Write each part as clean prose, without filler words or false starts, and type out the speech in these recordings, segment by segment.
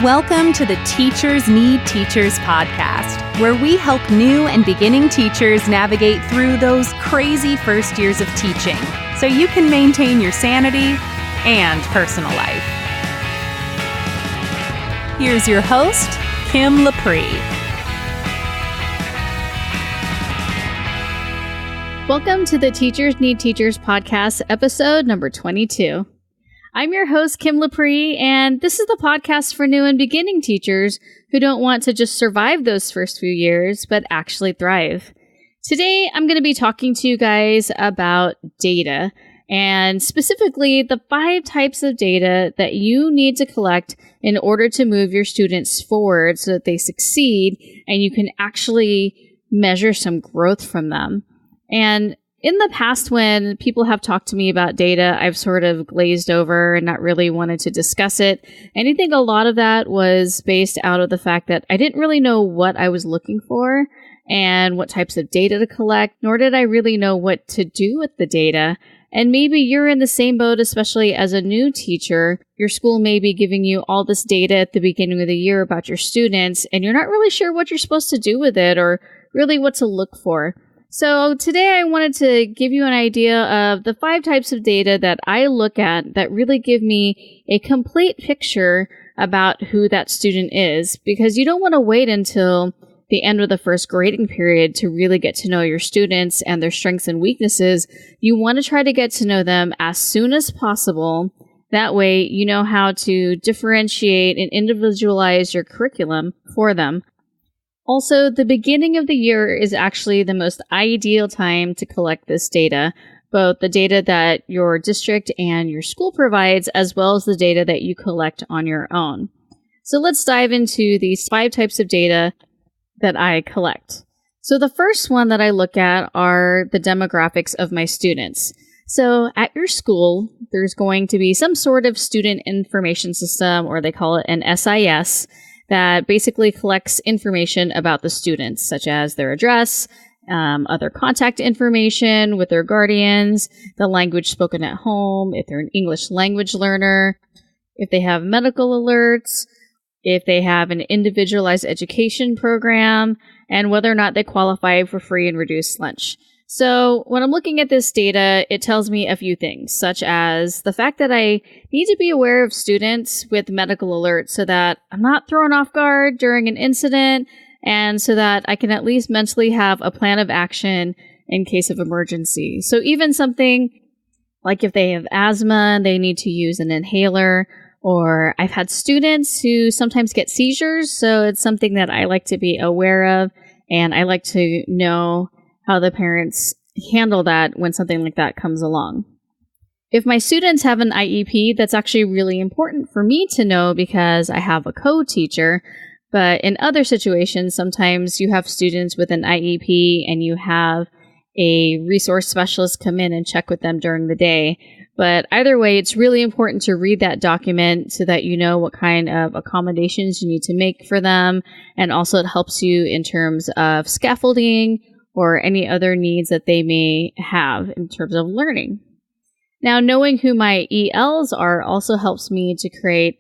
Welcome to the Teachers Need Teachers podcast, where we help new and beginning teachers navigate through those crazy first years of teaching so you can maintain your sanity and personal life. Here's your host, Kim Lepre. Welcome to the Teachers Need Teachers podcast, episode number 22. I'm your host, Kim Lepre, and this is the podcast for new and beginning teachers who don't want to just survive those first few years, but actually thrive. Today, I'm going to be talking to you guys about data, and specifically the 5 types of data that you need to collect in order to move your students forward so that they succeed and you can actually measure some growth from them. And in the past, when people have talked to me about data, I've sort of glazed over and not really wanted to discuss it. And I think a lot of that was based out of the fact that I didn't really know what I was looking for and what types of data to collect, nor did I really know what to do with the data. And maybe you're in the same boat, especially as a new teacher. Your school may be giving you all this data at the beginning of the year about your students, and you're not really sure what you're supposed to do with it or really what to look for. So today I wanted to give you an idea of the 5 types of data that I look at that really give me a complete picture about who that student is, because you don't want to wait until the end of the first grading period to really get to know your students and their strengths and weaknesses. You want to try to get to know them as soon as possible. That way you know how to differentiate and individualize your curriculum for them. Also, the beginning of the year is actually the most ideal time to collect this data, both the data that your district and your school provides, as well as the data that you collect on your own. So let's dive into these 5 types of data that I collect. So the first one that I look at are the demographics of my students. So at your school, there's going to be some sort of student information system, or they call it an SIS, that basically collects information about the students, such as their address, other contact information with their guardians, the language spoken at home, if they're an English language learner, if they have medical alerts, if they have an individualized education program, and whether or not they qualify for free and reduced lunch. So when I'm looking at this data, it tells me a few things, such as the fact that I need to be aware of students with medical alerts so that I'm not thrown off guard during an incident, and so that I can at least mentally have a plan of action in case of emergency. So even something like if they have asthma and they need to use an inhaler, or I've had students who sometimes get seizures, so it's something that I like to be aware of, and I like to know how the parents handle that when something like that comes along. If my students have an IEP, that's actually really important for me to know because I have a co-teacher. But in other situations, sometimes you have students with an IEP and you have a resource specialist come in and check with them during the day. But either way, it's really important to read that document so that you know what kind of accommodations you need to make for them. And also it helps you in terms of scaffolding or any other needs that they may have in terms of learning. Now, knowing who my ELs are also helps me to create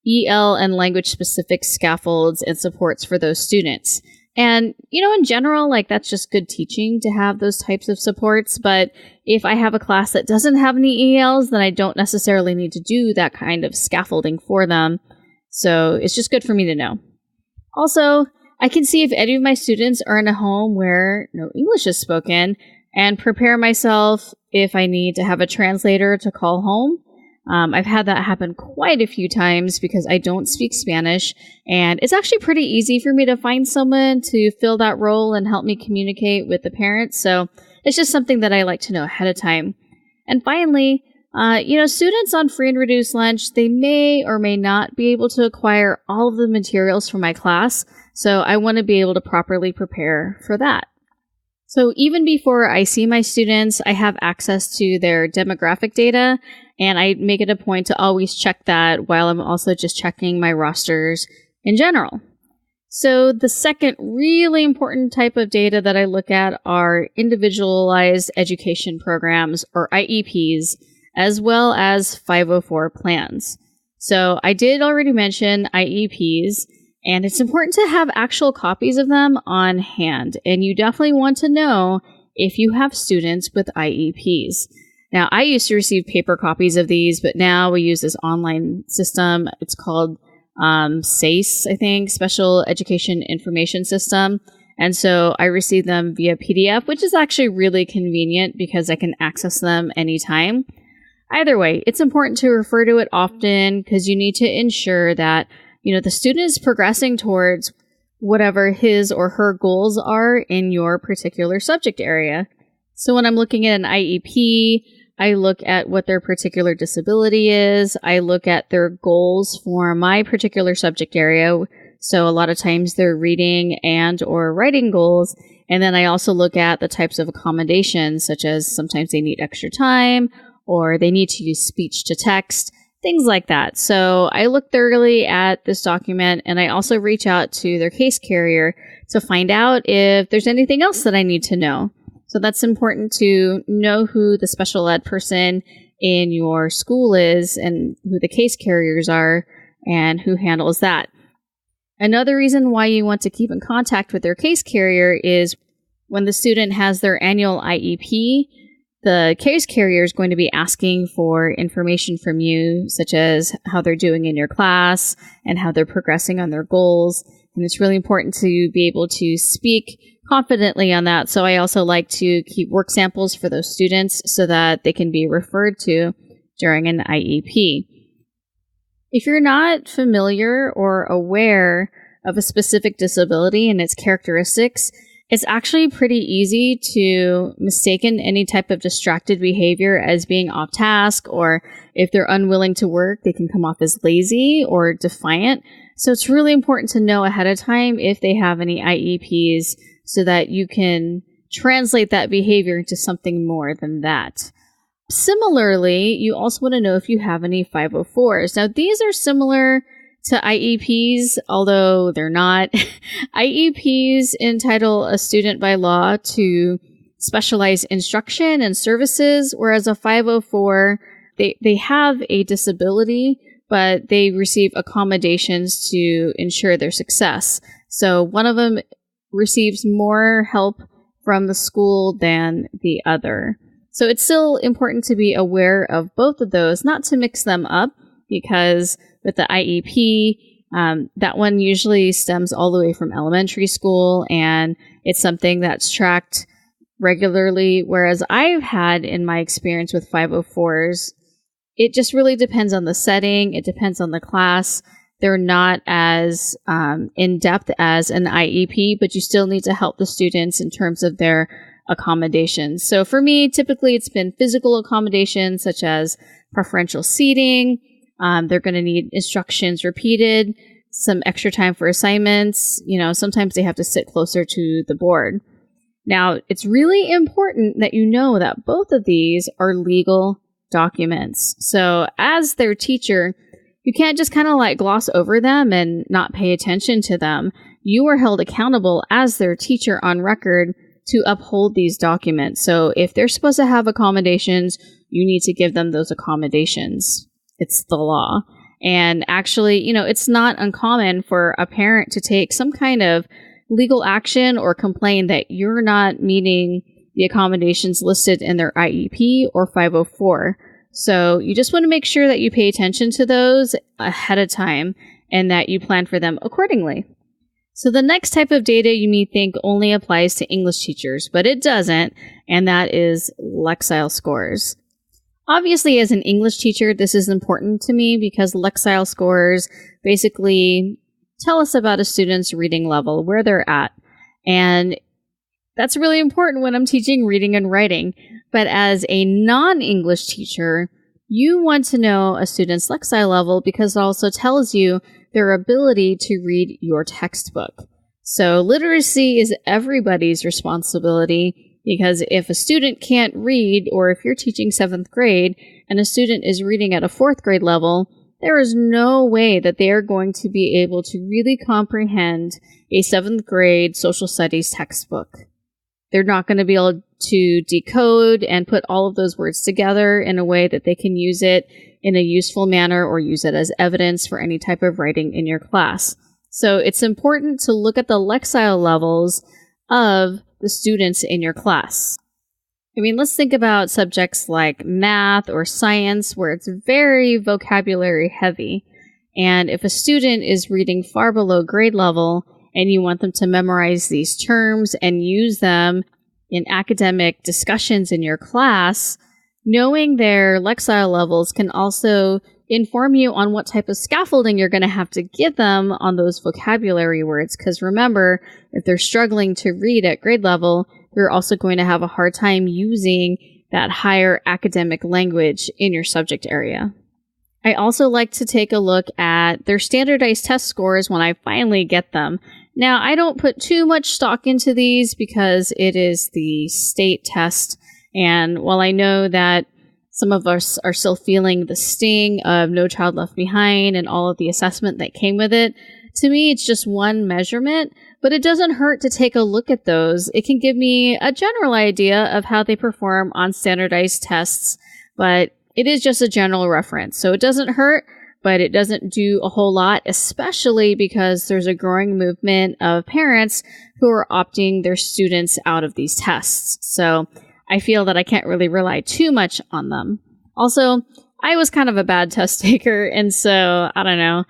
EL and language-specific scaffolds and supports for those students. And, in general, that's just good teaching to have those types of supports. But if I have a class that doesn't have any ELs, then I don't necessarily need to do that kind of scaffolding for them. So it's just good for me to know. Also, I can see if any of my students are in a home where no English is spoken and prepare myself if I need to have a translator to call home. I've had that happen quite a few times because I don't speak Spanish, and it's actually pretty easy for me to find someone to fill that role and help me communicate with the parents. So it's just something that I like to know ahead of time. And finally, students on free and reduced lunch, they may or may not be able to acquire all of the materials for my class. So I want to be able to properly prepare for that. So even before I see my students, I have access to their demographic data, and I make it a point to always check that while I'm also just checking my rosters in general. So the second really important type of data that I look at are individualized education programs, or IEPs, as well as 504 plans. So I did already mention IEPs, and it's important to have actual copies of them on hand. And you definitely want to know if you have students with IEPs. Now, I used to receive paper copies of these, but now we use this online system. It's called SACE, I think, Special Education Information System. And so I receive them via PDF, which is actually really convenient because I can access them anytime. Either way, it's important to refer to it often because you need to ensure that, the student is progressing towards whatever his or her goals are in your particular subject area. So when I'm looking at an IEP, I look at what their particular disability is. I look at their goals for my particular subject area. So a lot of times they're reading and or writing goals. And then I also look at the types of accommodations, such as sometimes they need extra time or they need to use speech to text, things like that. So I look thoroughly at this document, and I also reach out to their case carrier to find out if there's anything else that I need to know. So that's important to know who the special ed person in your school is and who the case carriers are and who handles that. Another reason why you want to keep in contact with their case carrier is when the student has their annual IEP, the case carrier is going to be asking for information from you, such as how they're doing in your class and how they're progressing on their goals. And it's really important to be able to speak confidently on that. So I also like to keep work samples for those students so that they can be referred to during an IEP. If you're not familiar or aware of a specific disability and its characteristics, it's actually pretty easy to mistaken any type of distracted behavior as being off task, or if they're unwilling to work, they can come off as lazy or defiant. So it's really important to know ahead of time if they have any IEPs so that you can translate that behavior into something more than that. Similarly, you also want to know if you have any 504s. Now, these are similar to IEPs, although they're not. IEPs entitle a student by law to specialized instruction and services, whereas a 504, they have a disability, but they receive accommodations to ensure their success. So one of them receives more help from the school than the other. So it's still important to be aware of both of those, not to mix them up, because with the IEP, that one usually stems all the way from elementary school, and it's something that's tracked regularly, whereas I've had in my experience with 504s, it just really depends on the setting, it depends on the class. They're not as in-depth as an IEP, but you still need to help the students in terms of their accommodations. So for me, typically it's been physical accommodations such as preferential seating. They're going to need instructions repeated, some extra time for assignments. Sometimes they have to sit closer to the board. Now, it's really important that you know that both of these are legal documents. So as their teacher, you can't just kind of gloss over them and not pay attention to them. You are held accountable as their teacher on record to uphold these documents. So if they're supposed to have accommodations, you need to give them those accommodations. It's the law. And actually, it's not uncommon for a parent to take some kind of legal action or complain that you're not meeting the accommodations listed in their IEP or 504. So you just want to make sure that you pay attention to those ahead of time and that you plan for them accordingly. So the next type of data you may think only applies to English teachers, but it doesn't, and that is Lexile Scores. Obviously, as an English teacher, this is important to me because Lexile Scores basically tell us about a student's reading level, where they're at. And that's really important when I'm teaching reading and writing. But as a non-English teacher, you want to know a student's Lexile level because it also tells you their ability to read your textbook. So literacy is everybody's responsibility, because if a student can't read, or if you're teaching 7th grade and a student is reading at a 4th grade level, there is no way that they are going to be able to really comprehend a 7th grade social studies textbook. they're not going to be able to decode and put all of those words together in a way that they can use it in a useful manner or use it as evidence for any type of writing in your class. So it's important to look at the Lexile levels of the students in your class. I mean, let's think about subjects like math or science where it's very vocabulary heavy. And if a student is reading far below grade level and you want them to memorize these terms and use them in academic discussions in your class, knowing their Lexile levels can also inform you on what type of scaffolding you're going to have to give them on those vocabulary words. Because remember, if they're struggling to read at grade level, they're also going to have a hard time using that higher academic language in your subject area. I also like to take a look at their standardized test scores when I finally get them. Now, I don't put too much stock into these because it is the state test. And while I know that some of us are still feeling the sting of No Child Left Behind and all of the assessment that came with it, to me, it's just one measurement, but it doesn't hurt to take a look at those. It can give me a general idea of how they perform on standardized tests, but it is just a general reference. So it doesn't hurt, but it doesn't do a whole lot, especially because there's a growing movement of parents who are opting their students out of these tests. So I feel that I can't really rely too much on them. Also, I was kind of a bad test taker, and so I don't know.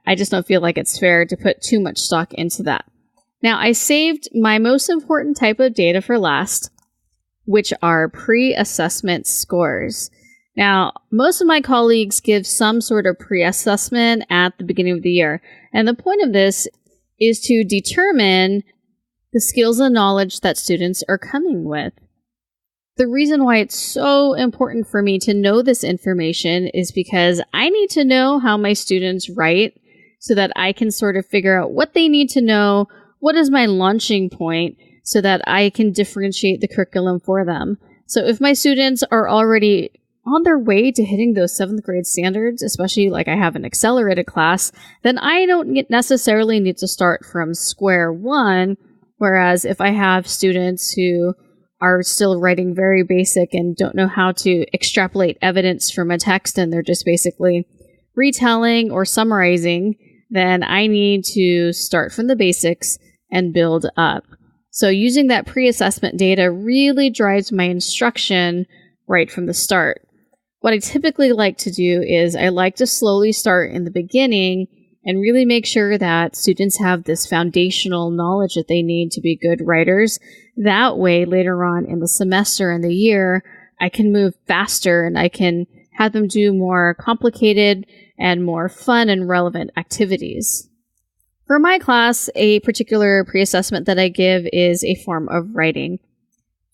I just don't feel like it's fair to put too much stock into that. Now, I saved my most important type of data for last, which are pre-assessment scores. Now, most of my colleagues give some sort of pre-assessment at the beginning of the year. And the point of this is to determine the skills and knowledge that students are coming with. The reason why it's so important for me to know this information is because I need to know how my students write so that I can sort of figure out what they need to know, what is my launching point, so that I can differentiate the curriculum for them. So if my students are already on their way to hitting those 7th grade standards, especially like I have an accelerated class, then I don't necessarily need to start from square one. Whereas if I have students who are still writing very basic and don't know how to extrapolate evidence from a text and they're just basically retelling or summarizing, then I need to start from the basics and build up. So using that pre-assessment data really drives my instruction right from the start. What I typically like to do is I like to slowly start in the beginning and really make sure that students have this foundational knowledge that they need to be good writers. That way, later on in the semester and the year, I can move faster and I can have them do more complicated and more fun and relevant activities. For my class, a particular pre-assessment that I give is a form of writing.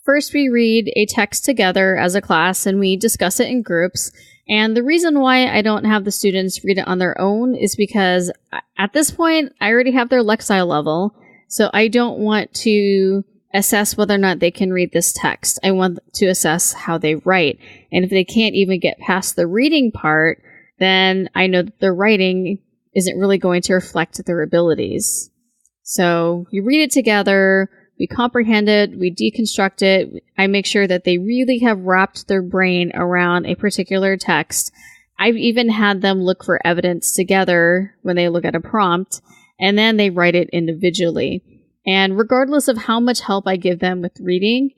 First, we read a text together as a class and we discuss it in groups. And the reason why I don't have the students read it on their own is because at this point, I already have their Lexile level. So I don't want to assess whether or not they can read this text. I want to assess how they write. And if they can't even get past the reading part, then I know that their writing isn't really going to reflect their abilities. So you read it together, we comprehend it, we deconstruct it. I make sure that they really have wrapped their brain around a particular text. I've even had them look for evidence together when they look at a prompt, and then they write it individually. And regardless of how much help I give them with reading,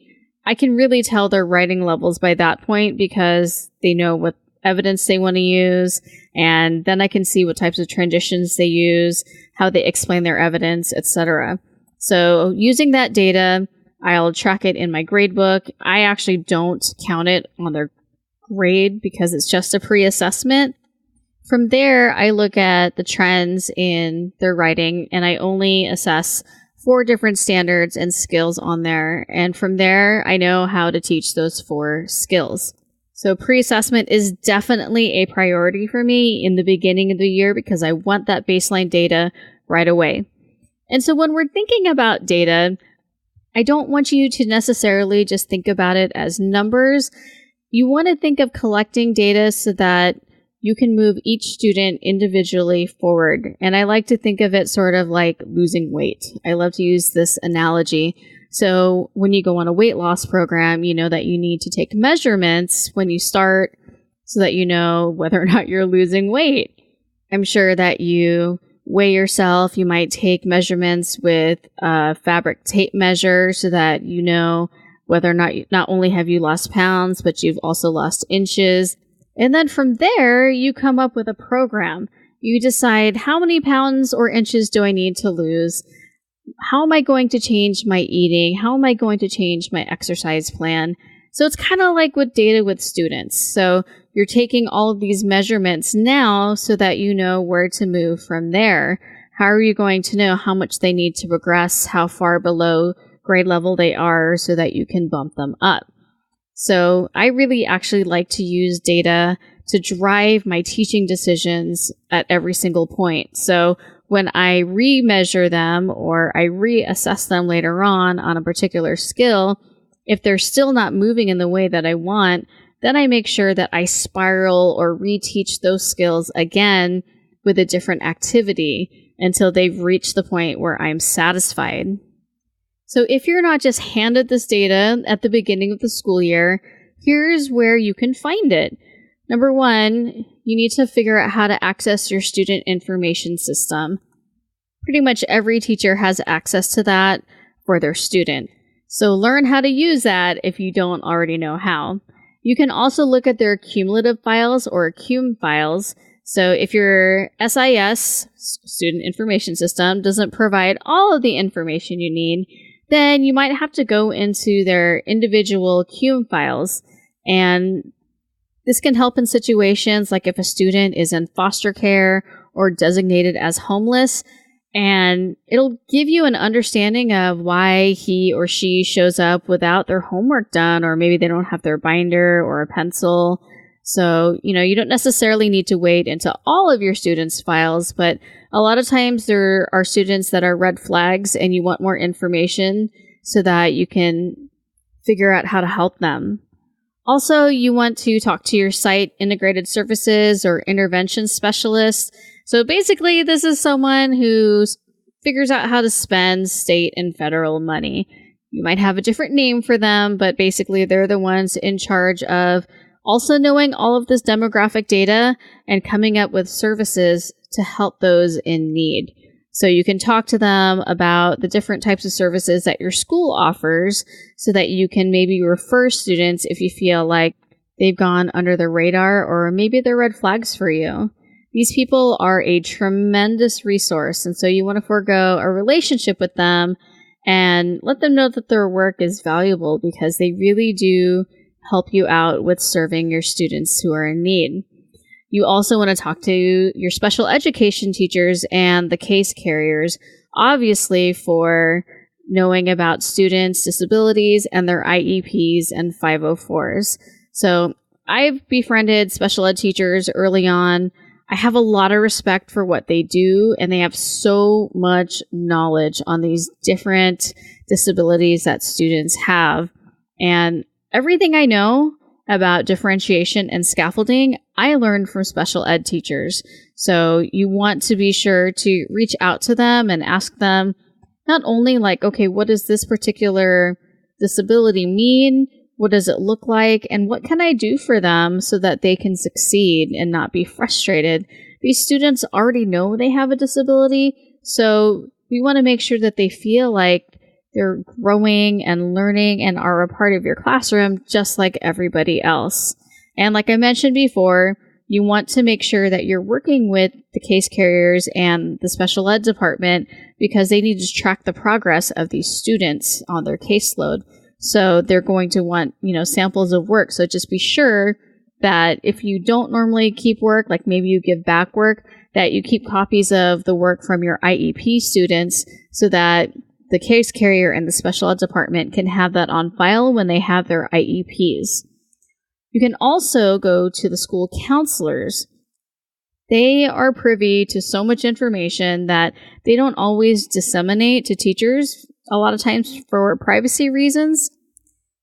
I can really tell their writing levels by that point because they know what evidence they want to use, and then I can see what types of transitions they use, how they explain their evidence, etc. So using that data, I'll track it in my gradebook. I actually don't count it on their grade because it's just a pre-assessment. From there, I look at the trends in their writing and I only assess 4 different standards and skills on there. And from there, I know how to teach those 4 skills. So pre-assessment is definitely a priority for me in the beginning of the year because I want that baseline data right away. And so when we're thinking about data, I don't want you to necessarily just think about it as numbers. You want to think of collecting data so that you can move each student individually forward. And I like to think of it sort of like losing weight. I love to use this analogy So when you go on a weight loss program, you know that you need to take measurements when you start so that you know whether or not you're losing weight. I'm sure that you weigh yourself. You might take measurements with a fabric tape measure so that you know whether or not only have you lost pounds, but you've also lost inches. And then from there, you come up with a program. You decide, how many pounds or inches do I need to lose? How am I going to change my eating? How am I going to change my exercise plan? So it's kind of like with data with students. So you're taking all of these measurements now so that you know where to move from there. How are you going to know how much they need to progress, how far below grade level they are so that you can bump them up? So I really actually like to use data to drive my teaching decisions at every single point. So when I remeasure them or I reassess them later on a particular skill, if they're still not moving in the way that I want, then I make sure that I spiral or reteach those skills again with a different activity until they've reached the point where I'm satisfied. So if you're not just handed this data at the beginning of the school year, here's where you can find it. Number one, you need to figure out how to access your student information system. Pretty much every teacher has access to that for their student. So learn how to use that if you don't already know how. You can also look at their cumulative files or CUM files. So if your SIS, Student Information System, doesn't provide all of the information you need, then you might have to go into their individual CUM files. And this can help in situations like if a student is in foster care or designated as homeless, and it'll give you an understanding of why he or she shows up without their homework done, or maybe they don't have their binder or a pencil. So, you don't necessarily need to wade into all of your students' files, but a lot of times there are students that are red flags and you want more information so that you can figure out how to help them. Also, you want to talk to your site integrated services or intervention specialist. So basically, this is someone who figures out how to spend state and federal money. You might have a different name for them, but basically they're the ones in charge of also knowing all of this demographic data and coming up with services to help those in need. So you can talk to them about the different types of services that your school offers so that you can maybe refer students if you feel like they've gone under the radar or maybe they're red flags for you. These people are a tremendous resource, and so you want to forego a relationship with them and let them know that their work is valuable because they really do help you out with serving your students who are in need. You also want to talk to your special education teachers and the case carriers, obviously for knowing about students' disabilities and their IEPs and 504s. So I've befriended special ed teachers early on. I have a lot of respect for what they do, and they have so much knowledge on these different disabilities that students have. And everything I know about differentiation and scaffolding, I learned from special ed teachers. So you want to be sure to reach out to them and ask them not only like, okay, what does this particular disability mean? What does it look like? And what can I do for them so that they can succeed and not be frustrated? These students already know they have a disability, so we want to make sure that they feel like they're growing and learning and are a part of your classroom just like everybody else. And like I mentioned before, you want to make sure that you're working with the case carriers and the special ed department because they need to track the progress of these students on their caseload. So they're going to want, samples of work. So just be sure that if you don't normally keep work, like maybe you give back work, that you keep copies of the work from your IEP students so that the case carrier and the special ed department can have that on file when they have their IEPs. You can also go to the school counselors. They are privy to so much information that they don't always disseminate to teachers, a lot of times for privacy reasons.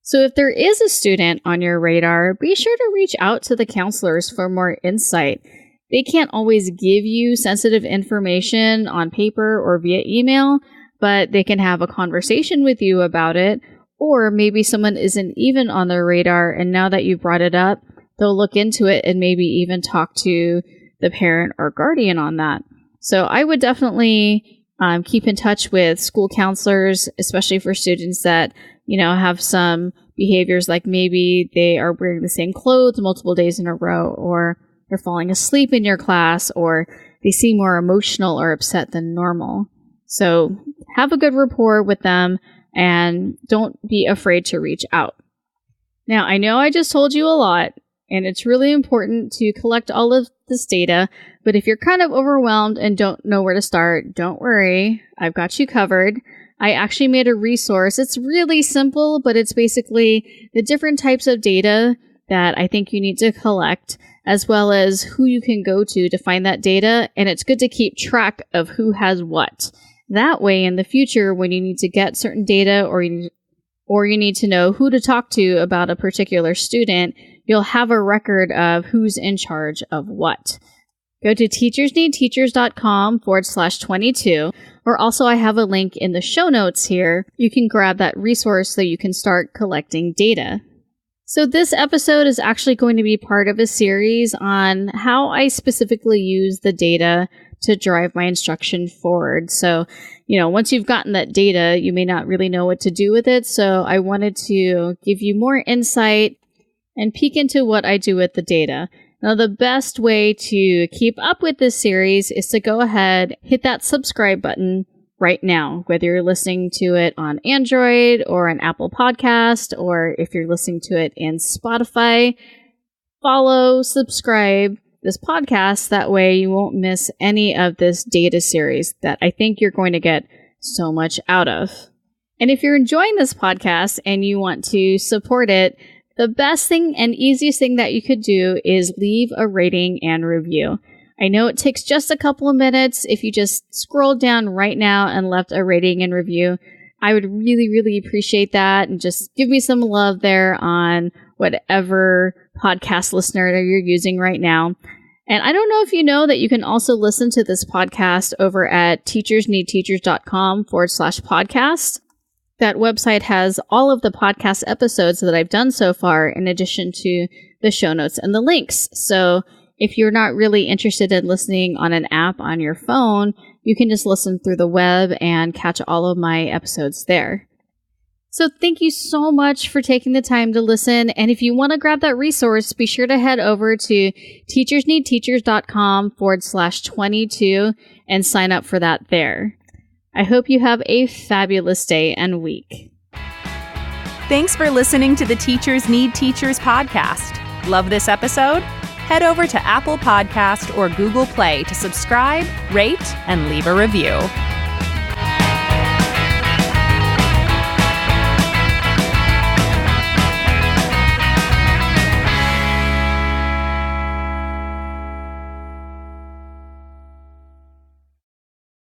So if there is a student on your radar, be sure to reach out to the counselors for more insight. They can't always give you sensitive information on paper or via email, but they can have a conversation with you about it. Or maybe someone isn't even on their radar, and now that you brought it up, they'll look into it and maybe even talk to the parent or guardian on that. So I would definitely keep in touch with school counselors, especially for students that, have some behaviors like maybe they are wearing the same clothes multiple days in a row, or they're falling asleep in your class, or they seem more emotional or upset than normal. So have a good rapport with them and don't be afraid to reach out. Now, I know I just told you a lot, and it's really important to collect all of this data, but if you're kind of overwhelmed and don't know where to start, don't worry, I've got you covered. I actually made a resource. It's really simple, but it's basically the different types of data that I think you need to collect, as well as who you can go to find that data, and it's good to keep track of who has what. That way, in the future, when you need to get certain data or you need to know who to talk to about a particular student, you'll have a record of who's in charge of what. Go to teachersneedteachers.com/22, or also I have a link in the show notes here. You can grab that resource so you can start collecting data. So this episode is actually going to be part of a series on how I specifically use the data to drive my instruction forward. So, once you've gotten that data, you may not really know what to do with it. So I wanted to give you more insight and peek into what I do with the data. Now, the best way to keep up with this series is to go ahead, hit that subscribe button right now, whether you're listening to it on Android or an Apple Podcast, or if you're listening to it in Spotify. Follow, subscribe this podcast. That way you won't miss any of this data series that I think you're going to get so much out of. And if you're enjoying this podcast and you want to support it, the best thing and easiest thing that you could do is leave a rating and review. I know it takes just a couple of minutes. If you just scrolled down right now and left a rating and review, I would really, really appreciate that. And just give me some love there on whatever podcast listener you're using right now. And I don't know if you know that you can also listen to this podcast over at teachersneedteachers.com/podcast. That website has all of the podcast episodes that I've done so far, in addition to the show notes and the links. So if you're not really interested in listening on an app on your phone, you can just listen through the web and catch all of my episodes there. So thank you so much for taking the time to listen. And if you want to grab that resource, be sure to head over to teachersneedteachers.com/22 and sign up for that there. I hope you have a fabulous day and week. Thanks for listening to the Teachers Need Teachers podcast. Love this episode? Head over to Apple Podcast or Google Play to subscribe, rate, and leave a review.